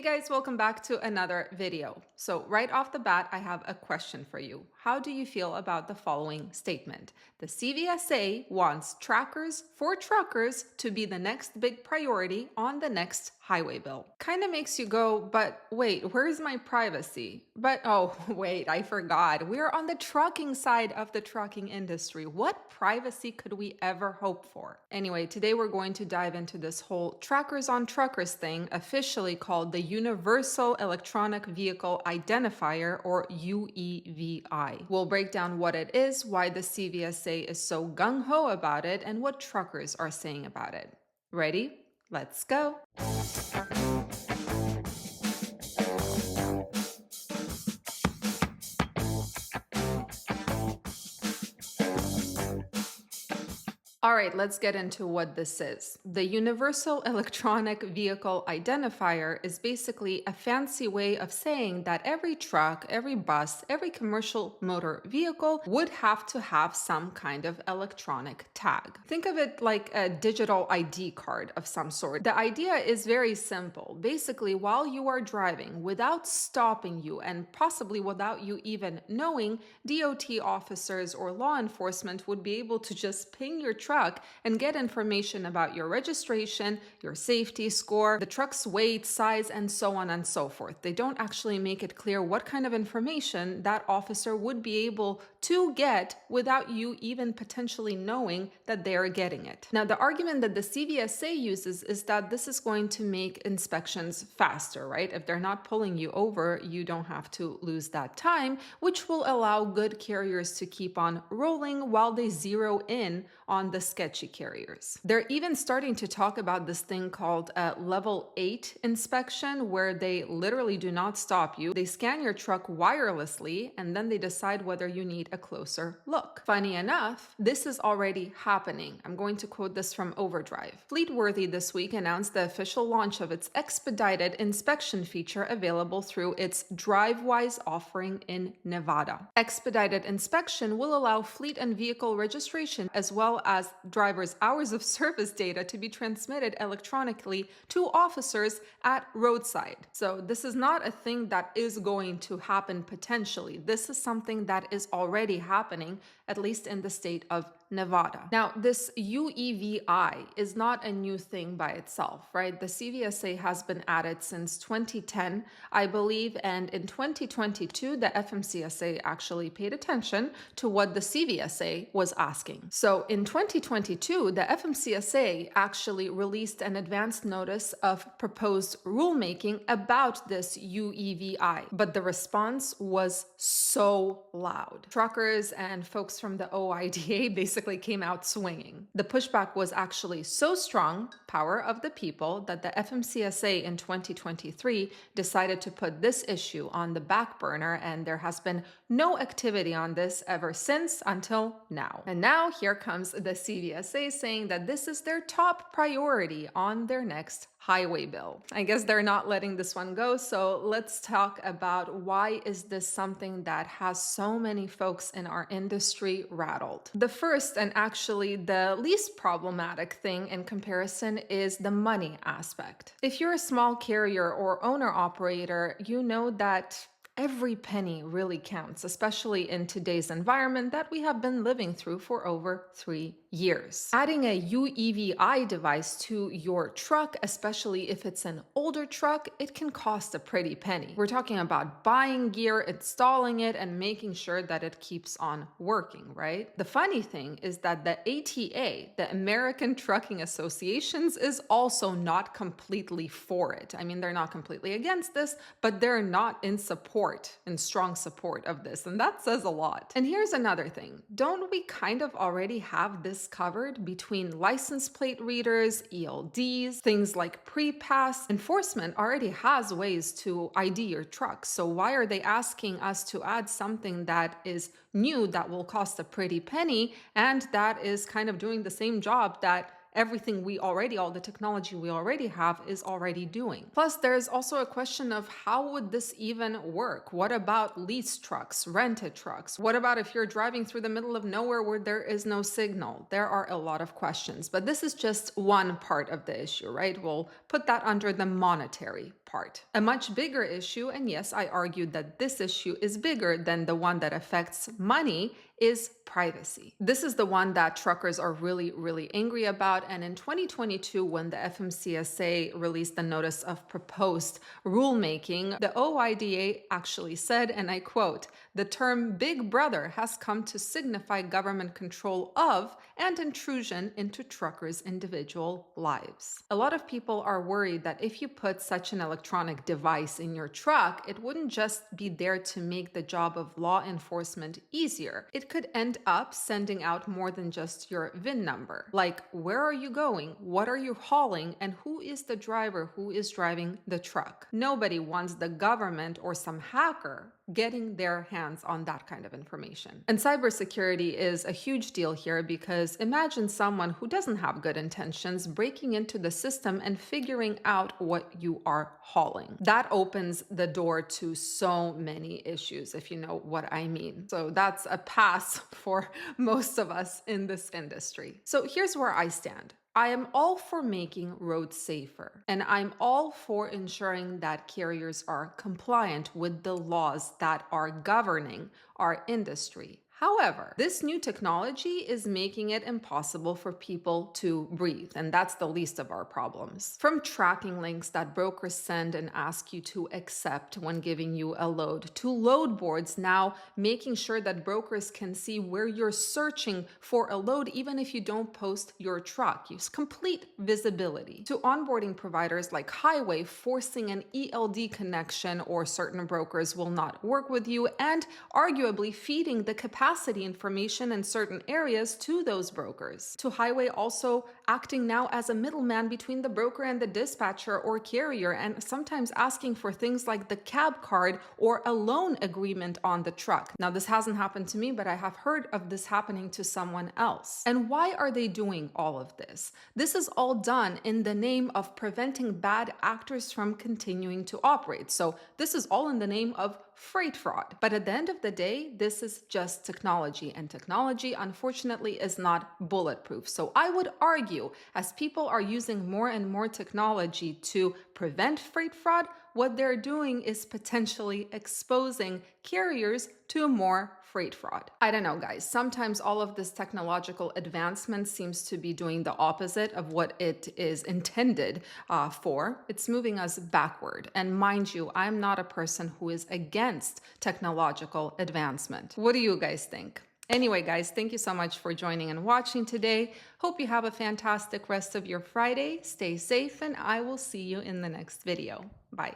Hey guys, welcome back to another video. So right off the bat, I have a question for you. How do you feel about the following statement? The CVSA wants trackers for truckers to be the next big priority on the next highway bill. Kind of makes you go, but wait, where's my privacy? But oh, wait, I forgot. We're on the trucking side of the trucking industry. What privacy could we ever hope for? Anyway, today we're going to dive into this whole trackers on truckers thing, officially called the Universal Electronic Vehicle Identifier, or UEVI. We'll break down what it is, why the CVSA is so gung-ho about it, and what truckers are saying about it. Ready? Let's go. All right, let's get into what this is. The Universal Electronic Vehicle Identifier is basically a fancy way of saying that every truck, every bus, every commercial motor vehicle would have to have some kind of electronic tag. Think of it like a digital ID card of some sort. The idea is very simple. Basically, while you are driving, without stopping you and possibly without you even knowing, DOT officers or law enforcement would be able to just ping your truck and get information about your registration, your safety score, the truck's weight, size, and so on and so forth. They don't actually make it clear what kind of information that officer would be able to get without you even potentially knowing that they are getting it. Now, the argument that the CVSA uses is that this is going to make inspections faster, right? If they're not pulling you over, you don't have to lose that time, which will allow good carriers to keep on rolling while they zero in on the sketchy carriers. They're even starting to talk about this thing called a level 8 inspection, where they literally do not stop you. They scan your truck wirelessly, and then they decide whether you need a closer look. Funny enough, this is already happening. I'm going to quote this from Overdrive. Fleetworthy this week announced the official launch of its expedited inspection feature available through its DriveWise offering in Nevada. Expedited inspection will allow fleet and vehicle registration as well as drivers' hours of service data to be transmitted electronically to officers at roadside. So this is not a thing that is going to happen potentially. This is something that is already happening, at least in the state of Nevada. Now, this UEVI is not a new thing by itself, right? The CVSA has been at it since 2010, I believe, and in 2022, the FMCSA actually paid attention to what the CVSA was asking. So in 2022, the FMCSA actually released an advance notice of proposed rulemaking about this UEVI, but the response was so loud. Truckers and folks from the OIDA basically came out swinging. The pushback was actually so strong, power of the people, that the FMCSA in 2023 decided to put this issue on the back burner, and there has been no activity on this ever since until now. And now here comes the CVSA saying that this is their top priority on their next highway bill. I guess they're not letting this one go, so let's talk about why is this something that has so many folks in our industry rattled. The first, and actually the least problematic thing in comparison, is the money aspect. If you're a small carrier or owner-operator, you know that every penny really counts, especially in today's environment that we have been living through for over 3 years. Adding a UEVI device to your truck, especially if it's an older truck, it can cost a pretty penny. We're talking about buying gear, installing it, and making sure that it keeps on working, right? The funny thing is that the ATA, the American Trucking Associations, is also not completely for it. I mean, they're not completely against this, but they're not in strong support of this, and that says a lot. And here's another thing. Don't we kind of already have this covered between license plate readers, ELDs, things like pre-pass? Enforcement already has ways to ID your truck, so why are they asking us to add something that is new, that will cost a pretty penny, and that is kind of doing the same job that everything all the technology we already have is already doing? Plus, there's also a question of how would this even work? What about leased trucks, rented trucks? What about if you're driving through the middle of nowhere where there is no signal? There are a lot of questions, but this is just one part of the issue, right? We'll put that under the monetary part. A much bigger issue, and yes, I argued that this issue is bigger than the one that affects money, is privacy. This is the one that truckers are really, really angry about. And in 2022, when the FMCSA released the notice of proposed rulemaking, the OIDA actually said, and I quote, "The term Big Brother has come to signify government control of and intrusion into truckers' individual lives." A lot of people are worried that if you put such an electronic device in your truck, it wouldn't just be there to make the job of law enforcement easier. It could end up sending out more than just your VIN number. Like, where are you going? What are you hauling? And who is the driver who is driving the truck? Nobody wants the government or some hacker getting their hands on that kind of information. And cybersecurity is a huge deal here because imagine someone who doesn't have good intentions breaking into the system and figuring out what you are hauling. That opens the door to so many issues, if you know what I mean. So that's a pass for most of us in this industry. So here's where I stand. I am all for making roads safer, and I'm all for ensuring that carriers are compliant with the laws that are governing our industry. However, this new technology is making it impossible for people to breathe, and that's the least of our problems. From tracking links that brokers send and ask you to accept when giving you a load, to load boards now making sure that brokers can see where you're searching for a load even if you don't post your truck. Use complete visibility. To onboarding providers like Highway forcing an ELD connection or certain brokers will not work with you, and arguably feeding the capacity information in certain areas to those brokers. To Highway also acting now as a middleman between the broker and the dispatcher or carrier, and sometimes asking for things like the cab card or a loan agreement on the truck. Now, this hasn't happened to me, but I have heard of this happening to someone else. And why are they doing all of this? This is all done in the name of preventing bad actors from continuing to operate. So this is all in the name of freight fraud. But at the end of the day, this is just technology, and technology, unfortunately, is not bulletproof. So I would argue, as people are using more and more technology to prevent freight fraud, what they're doing is potentially exposing carriers to more freight fraud. I don't know, guys. Sometimes all of this technological advancement seems to be doing the opposite of what it is intended for. It's moving us backward. And mind you, I'm not a person who is against technological advancement. What do you guys think? Anyway, guys, thank you so much for joining and watching today. Hope you have a fantastic rest of your Friday. Stay safe, and I will see you in the next video. Bye.